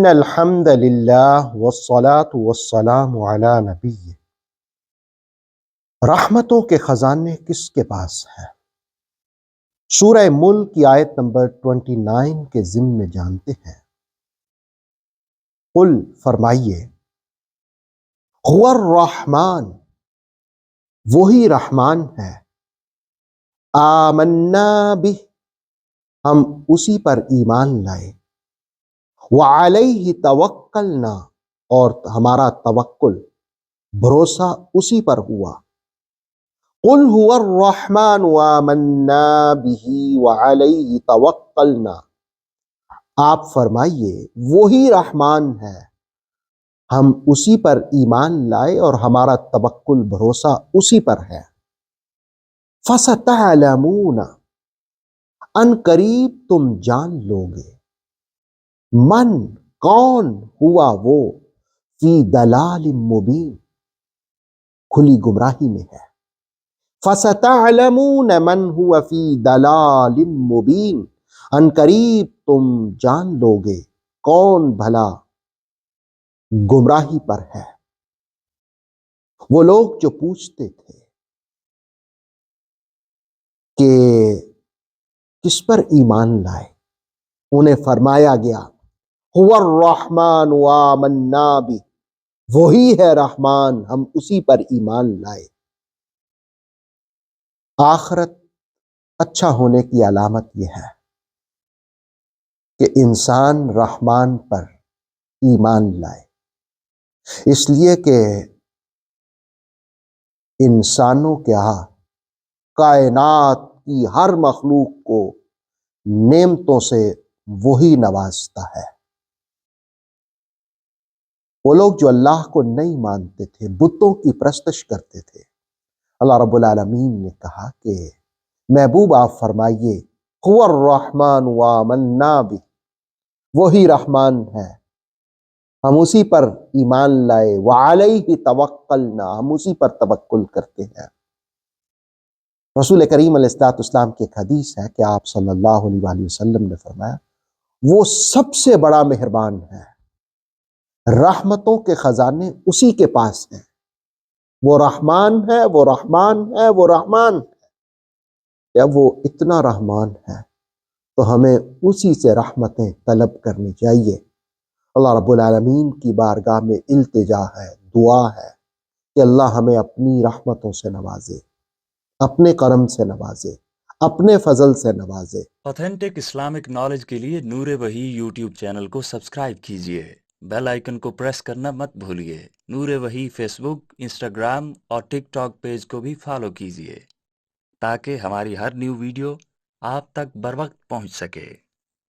ان الحمد للہ والصلاة والسلام علی نبی۔ رحمتوں کے خزانے کس کے پاس ہیں؟ سورہ ملک کی آیت نمبر 29 کے ضمن میں جانتے ہیں۔ قل فرمائیے، هو الرحمن، وہی رحمان ہے، آمنا بہ، ہم اسی پر ایمان لائے، وعلیہ توکلنا، اور ہمارا توکل بھروسہ اسی پر ہوا۔ قل هو الرحمن آمنا بہ وعلیہ توکلنا، آپ فرمائیے وہی رحمان ہے، ہم اسی پر ایمان لائے اور ہمارا توکل بھروسہ اسی پر ہے۔ فَسَتَعْلَمُونَ، ان قریب تم جان لوگے، من، کون، ہوا وہ، فی دلال مبین، کھلی گمراہی میں ہے۔ فَسَتَعْلَمُونَ مَنْ هُوَ فِي دَلَالٍ مُبِينٍ، ان قریب تم جان لوگے کون بھلا گمراہی پر ہے۔ وہ لوگ جو پوچھتے تھے کہ کس پر ایمان لائے، انہیں فرمایا گیا هو الرحمن آمنا بہ، وہی ہے رحمان، ہم اسی پر ایمان لائے۔ آخرت اچھا ہونے کی علامت یہ ہے کہ انسان رحمان پر ایمان لائے، اس لیے کہ انسانوں کیا کائنات کی ہر مخلوق کو نعمتوں سے وہی نوازتا ہے۔ وہ لوگ جو اللہ کو نہیں مانتے تھے، بتوں کی پرستش کرتے تھے، اللہ رب العالمین نے کہا کہ محبوب آپ فرمائیے هو الرحمن آمنا بہ، وہی رحمان ہے، ہم اسی پر ایمان لائے، وعلیہ توکلنا، ہم اسی پر توکل کرتے ہیں۔ رسول کریم علیہ السلام کی ایک حدیث ہے کہ آپ صلی اللہ علیہ وآلہ وسلم نے فرمایا وہ سب سے بڑا مہربان ہے، رحمتوں کے خزانے اسی کے پاس ہیں، وہ رحمان ہے، وہ رحمان ہے، وہ رحمان ہے۔ جب وہ اتنا رحمان ہے تو ہمیں اسی سے رحمتیں طلب کرنی چاہیے۔ اللہ رب العالمین کی بارگاہ میں التجا ہے، دعا ہے کہ اللہ ہمیں اپنی رحمتوں سے نوازے، اپنے کرم سے نوازے، اپنے فضل سے نوازے۔ آتھینٹک اسلامک نالج کے لیے نور وحی یوٹیوب چینل کو سبسکرائب کیجیے، بیل آئیکن کو پریس کرنا مت بھولیے۔ نور وحی فیس بک، انسٹاگرام اور ٹک ٹاک پیج کو بھی فالو کیجیے تاکہ ہماری ہر نیو ویڈیو آپ تک بر وقت پہنچ سکے۔